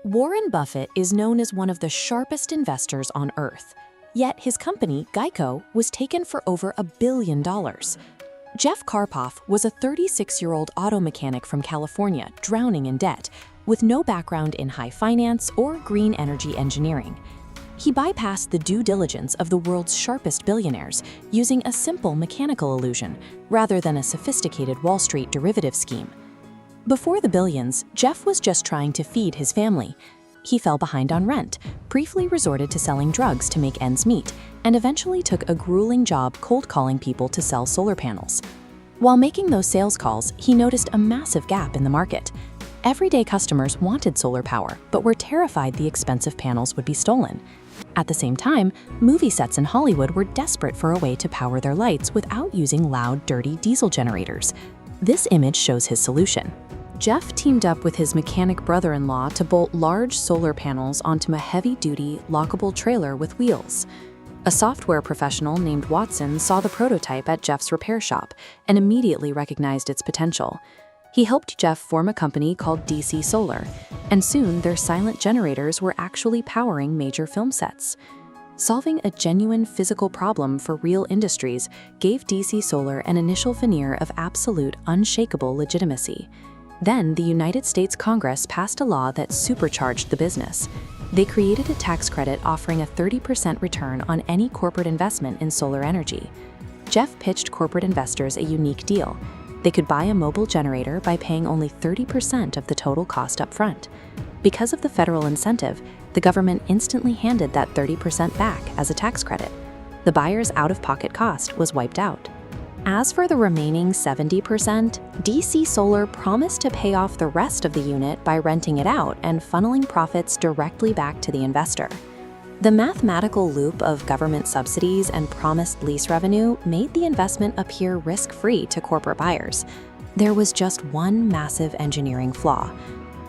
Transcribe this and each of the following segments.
Warren Buffett is known as one of the sharpest investors on earth. Yet his company, Geico, was taken for over $1 billion. Jeff Karpoff was a 36-year-old auto mechanic from California drowning in debt, with no background in high finance or green energy engineering. He bypassed the due diligence of the world's sharpest billionaires using a simple mechanical illusion rather than a sophisticated Wall Street derivative scheme. Before the billions, Jeff was just trying to feed his family. He fell behind on rent, briefly resorted to selling drugs to make ends meet, and eventually took a grueling job cold calling people to sell solar panels. While making those sales calls, he noticed a massive gap in the market. Everyday customers wanted solar power, but were terrified the expensive panels would be stolen. At the same time, movie sets in Hollywood were desperate for a way to power their lights without using loud, dirty diesel generators. This image shows his solution. Jeff teamed up with his mechanic brother-in-law to bolt large solar panels onto a heavy-duty, lockable trailer with wheels. A software professional named Watson saw the prototype at Jeff's repair shop and immediately recognized its potential. He helped Jeff form a company called DC Solar, and soon their silent generators were actually powering major film sets. Solving a genuine physical problem for real industries gave DC Solar an initial veneer of absolute, unshakable legitimacy. Then, the United States Congress passed a law that supercharged the business. They created a tax credit offering a 30% return on any corporate investment in solar energy. Jeff pitched corporate investors a unique deal. They could buy a mobile generator by paying only 30% of the total cost up front. Because of the federal incentive, the government instantly handed that 30% back as a tax credit. The buyer's out-of-pocket cost was wiped out. As for the remaining 70%, DC Solar promised to pay off the rest of the unit by renting it out and funneling profits directly back to the investor. The mathematical loop of government subsidies and promised lease revenue made the investment appear risk-free to corporate buyers. There was just one massive engineering flaw.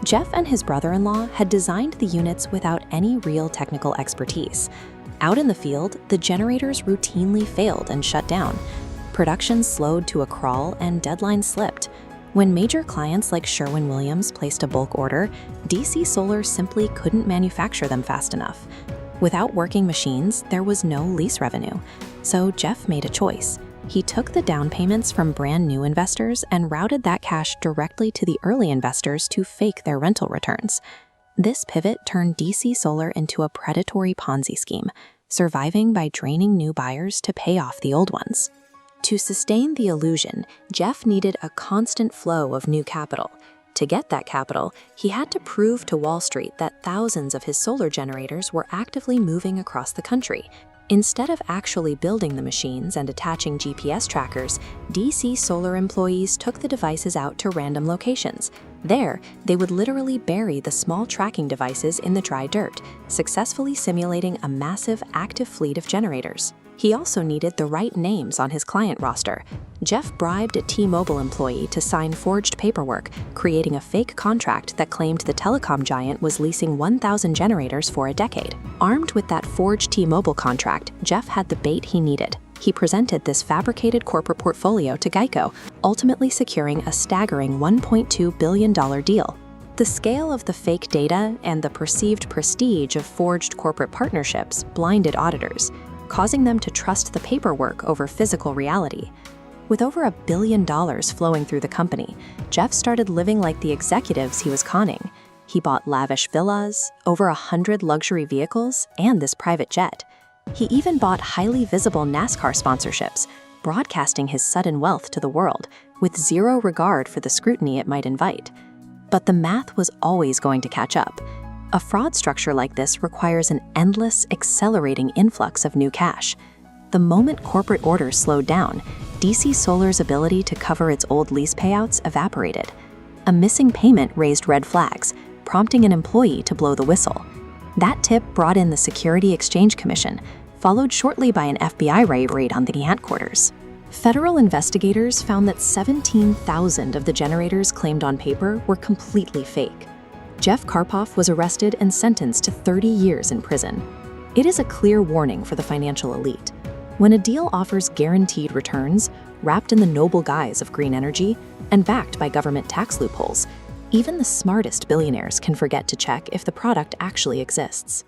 Jeff and his brother-in-law had designed the units without any real technical expertise. Out in the field, the generators routinely failed and shut down. Production slowed to a crawl and deadlines slipped. When major clients like Sherwin-Williams placed a bulk order, DC Solar simply couldn't manufacture them fast enough. Without working machines, there was no lease revenue. So Jeff made a choice. He took the down payments from brand new investors and routed that cash directly to the early investors to fake their rental returns. This pivot turned DC Solar into a predatory Ponzi scheme, surviving by draining new buyers to pay off the old ones. To sustain the illusion, Jeff needed a constant flow of new capital. To get that capital, he had to prove to Wall Street that thousands of his solar generators were actively moving across the country. Instead of actually building the machines and attaching GPS trackers, DC Solar employees took the devices out to random locations. There, they would literally bury the small tracking devices in the dry dirt, successfully simulating a massive active fleet of generators. He also needed the right names on his client roster. Jeff bribed a T-Mobile employee to sign forged paperwork, creating a fake contract that claimed the telecom giant was leasing 1,000 generators for a decade. Armed with that forged T-Mobile contract, Jeff had the bait he needed. He presented this fabricated corporate portfolio to Geico, ultimately securing a staggering $1.2 billion deal. The scale of the fake data and the perceived prestige of forged corporate partnerships blinded auditors, causing them to trust the paperwork over physical reality. With over $1 billion flowing through the company, Jeff started living like the executives he was conning. He bought lavish villas, over 100 luxury vehicles, and this private jet. He even bought highly visible NASCAR sponsorships, broadcasting his sudden wealth to the world, with zero regard for the scrutiny it might invite. But the math was always going to catch up. A fraud structure like this requires an endless, accelerating influx of new cash. The moment corporate orders slowed down, DC Solar's ability to cover its old lease payouts evaporated. A missing payment raised red flags, prompting an employee to blow the whistle. That tip brought in the Security Exchange Commission, followed shortly by an FBI raid on the headquarters. Federal investigators found that 17,000 of the generators claimed on paper were completely fake. Jeff Karpoff was arrested and sentenced to 30 years in prison. It is a clear warning for the financial elite. When a deal offers guaranteed returns, wrapped in the noble guise of green energy, and backed by government tax loopholes, Even the smartest billionaires can forget to check if the product actually exists.